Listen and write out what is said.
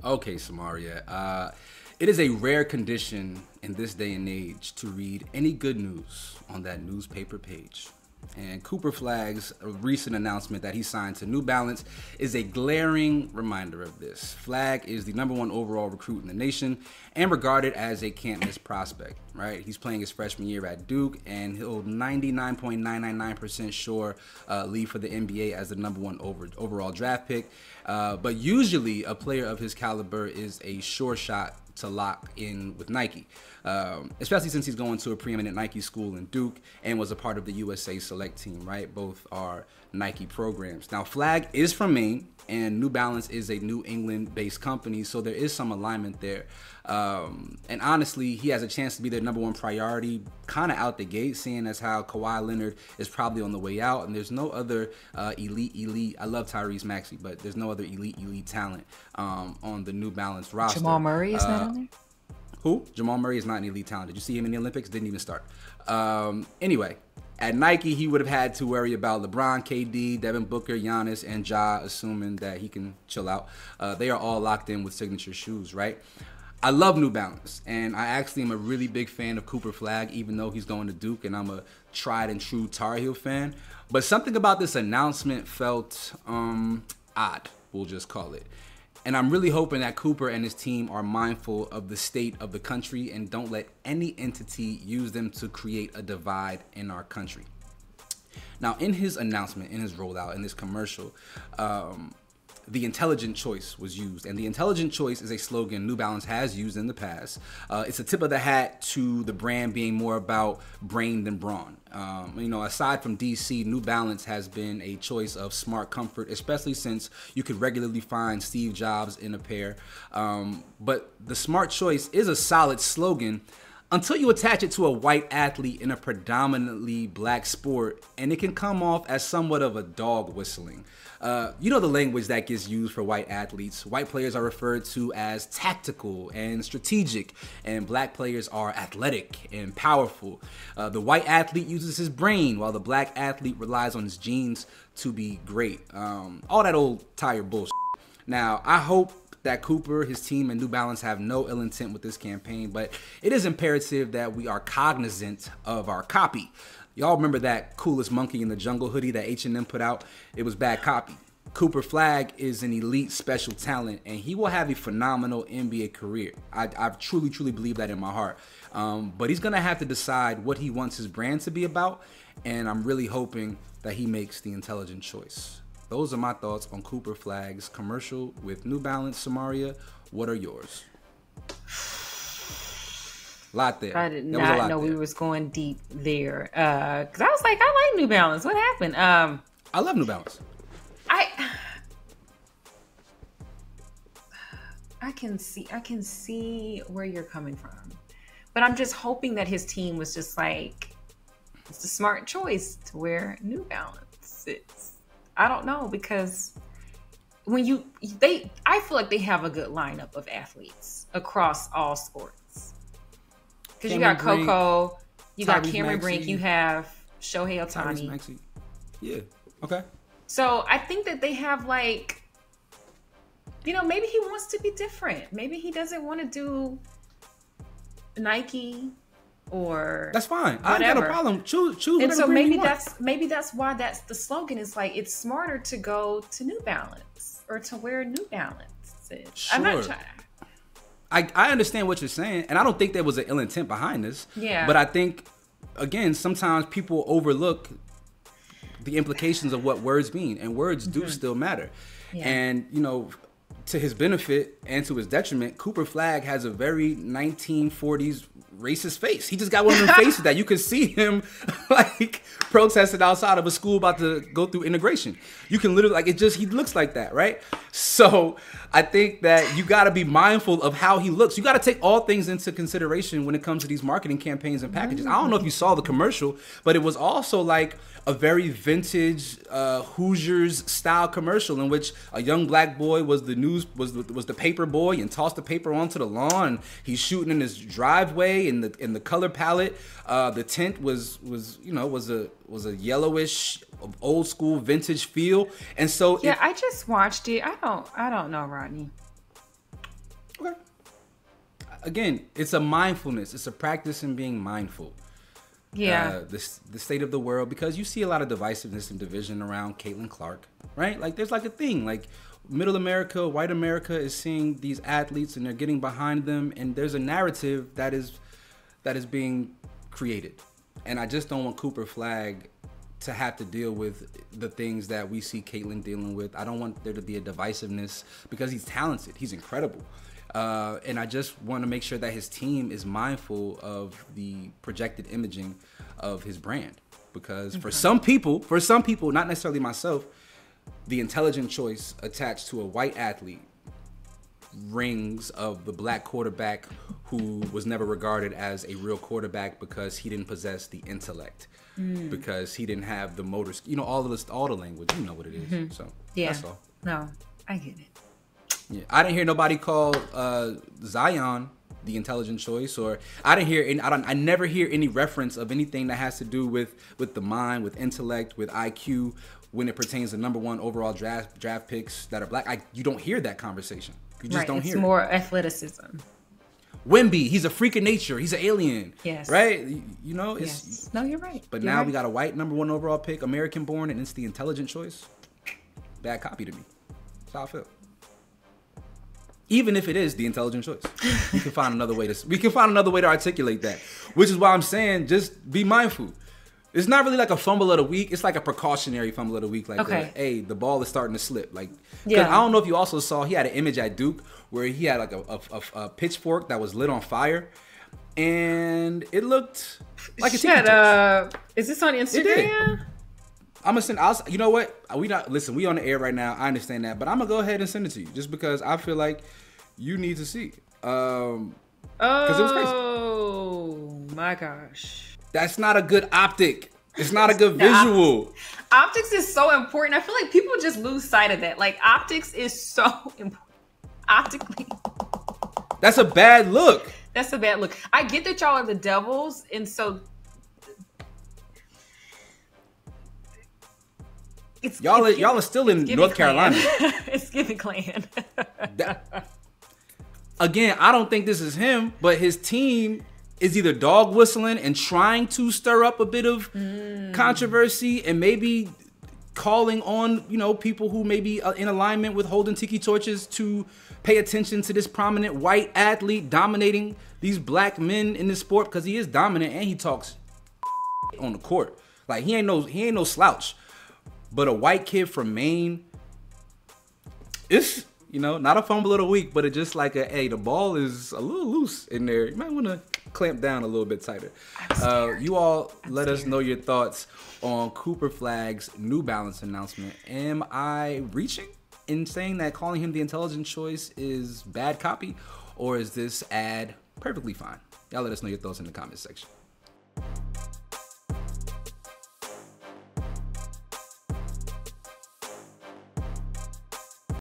Okay, Samaria. It is a rare condition in this day and age to read any good news on that newspaper page. And Cooper Flagg's recent announcement that he signed to New Balance is a glaring reminder of this. Flagg is the #1 overall recruit in the nation and regarded as a can't-miss prospect, right? He's playing his freshman year at Duke, and he'll 99.999% sure leave for the NBA as the #1 overall draft pick. But usually a player of his caliber is a sure shot to lock in with Nike, especially since he's going to a preeminent Nike school in Duke and was a part of the USA Select team, right? Both are Nike programs. Now, Flagg is from Maine, and New Balance is a New England-based company, so there is some alignment there. And honestly, he has a chance to be their #1 priority kind of out the gate, seeing as how Kawhi Leonard is probably on the way out, and there's no other elite. I love Tyrese Maxey, but there's no other elite talent on the New Balance roster. Jamal Murray is not on there? Who? Jamal Murray is not an elite talent. Did you see him in the Olympics? Didn't even start. Anyway, at Nike, he would have had to worry about LeBron, KD, Devin Booker, Giannis, and Ja, assuming that he can chill out. They are all locked in with signature shoes, right? I love New Balance, and I actually am a really big fan of Cooper Flagg, even though he's going to Duke, and I'm a tried and true Tar Heel fan. But something about this announcement felt odd, we'll just call it. And I'm really hoping that Cooper and his team are mindful of the state of the country and don't let any entity use them to create a divide in our country. Now, in his announcement, in his rollout, in this commercial, the intelligent choice was used. And the intelligent choice is a slogan New Balance has used in the past. It's a tip of the hat to the brand being more about brain than brawn. Aside from DC, New Balance has been a choice of smart comfort, especially since you could regularly find Steve Jobs in a pair. But the smart choice is a solid slogan until you attach it to a white athlete in a predominantly black sport, and it can come off as somewhat of a dog whistling. You know the language that gets used for white athletes. White players are referred to as tactical and strategic, and black players are athletic and powerful. The white athlete uses his brain, while the black athlete relies on his genes to be great. All that old tired bullshit. Now, I hope that Cooper, his team, and New Balance have no ill intent with this campaign, but it is imperative that we are cognizant of our copy. Y'all remember that Coolest Monkey in the Jungle hoodie that H&M put out? It was bad copy. Cooper Flagg is an elite special talent, and he will have a phenomenal NBA career. I truly believe that in my heart. But he's going to have to decide what he wants his brand to be about, and I'm really hoping that he makes the intelligent choice. Those are my thoughts on Cooper Flagg's commercial with New Balance. Samaria, what are yours? Lot there. I did not know we was going deep there. Because I was like, I like New Balance. What happened? I love New Balance. I can see where you're coming from. But I'm just hoping that his team was just like, it's a smart choice to wear New Balance. I don't know, because when I feel like they have a good lineup of athletes across all sports. Because you got Coco, you got Cameron Brink, you have Shohei Ohtani. Yeah, okay. So I think that they have maybe he wants to be different. Maybe he doesn't want to do Nike or that's fine. Whatever. I got a problem. Choose whatever. And so maybe that's why that's the slogan. Is like, it's smarter to go to New Balance or to wear New Balance. Sure. I'm not trying. I understand what you're saying, and I don't think there was an ill intent behind this. Yeah. But I think, again, sometimes people overlook the implications of what words mean, and words do still matter. Yeah. And to his benefit and to his detriment, Cooper Flagg has a very 1940s racist face. He just got one of them faces that you could see him protesting outside of a school about to go through integration. You can literally he looks like that, right? So I think that you got to be mindful of how he looks. You got to take all things into consideration when it comes to these marketing campaigns and packages. I don't know if you saw the commercial, but it was also like a very vintage Hoosiers style commercial in which a young black boy was the paper boy and tossed the paper onto the lawn. And he's shooting in his driveway in the color palette. The tint was a yellowish, old school vintage feel. And so I just watched it. I don't know, Rodney. again, it's a mindfulness. It's a practice in being mindful. Yeah. The state of the world, because you see a lot of divisiveness and division around Caitlin Clark, right? Like there's like a thing, like middle America, white America is seeing these athletes and they're getting behind them, and there's a narrative that is being created. And I just don't want Cooper Flagg to have to deal with the things that we see Caitlin dealing with. I don't want there to be a divisiveness, because he's talented, he's incredible. And I just want to make sure that his team is mindful of the projected imaging of his brand, because for some people, not necessarily myself, the intelligent choice attached to a white athlete rings of the black quarterback who was never regarded as a real quarterback because he didn't possess the intellect, because he didn't have the motor, all the language, you know what it is. So that's all. No, I get it. Yeah, I didn't hear nobody call Zion the intelligent choice, or I never hear any reference of anything that has to do with the mind, with intellect, with IQ, when it pertains to number one overall draft picks that are black. You don't hear that conversation. You just don't hear it. It's more athleticism. Wemby, he's a freak of nature. He's an alien. Yes. Right? It's yes. No, you're right. But now we got a white number one overall pick, American born, and it's the intelligent choice. Bad copy to me. That's how I feel. Even if it is the intelligent choice, we can find another way to articulate that. Which is why I'm saying, just be mindful. It's not really like a fumble of the week. It's like a precautionary fumble of the week. Like, hey, the ball is starting to slip. Like, I don't know if you also saw, he had an image at Duke where he had like a pitchfork that was lit on fire, and it looked like a tiki torch. Shut up. Is this on Instagram? I'm gonna send. You know what? We on the air right now. I understand that, but I'm gonna go ahead and send it to you just because I feel like you need to see. Because it was crazy. Oh my gosh! That's not a good optic. It's not a good visual. Optics is so important. I feel like people just lose sight of that. Like optics is so important. Optically, that's a bad look. That's a bad look. I get that y'all are the Devils, and so. Y'all are still in North Carolina. It's giving clan. Again, I don't think this is him, but his team is either dog whistling and trying to stir up a bit of controversy, and maybe calling on people who may be in alignment with holding tiki torches to pay attention to this prominent white athlete dominating these black men in this sport, because he is dominant and he talks on the court. Like he ain't no slouch. But a white kid from Maine, it's, not a fumble of the week, but it's just like the ball is a little loose in there. You might want to clamp down a little bit tighter. You all let us know your thoughts on Cooper Flagg's New Balance announcement. Am I reaching in saying that calling him the intelligent choice is bad copy, or is this ad perfectly fine? Y'all let us know your thoughts in the comment section.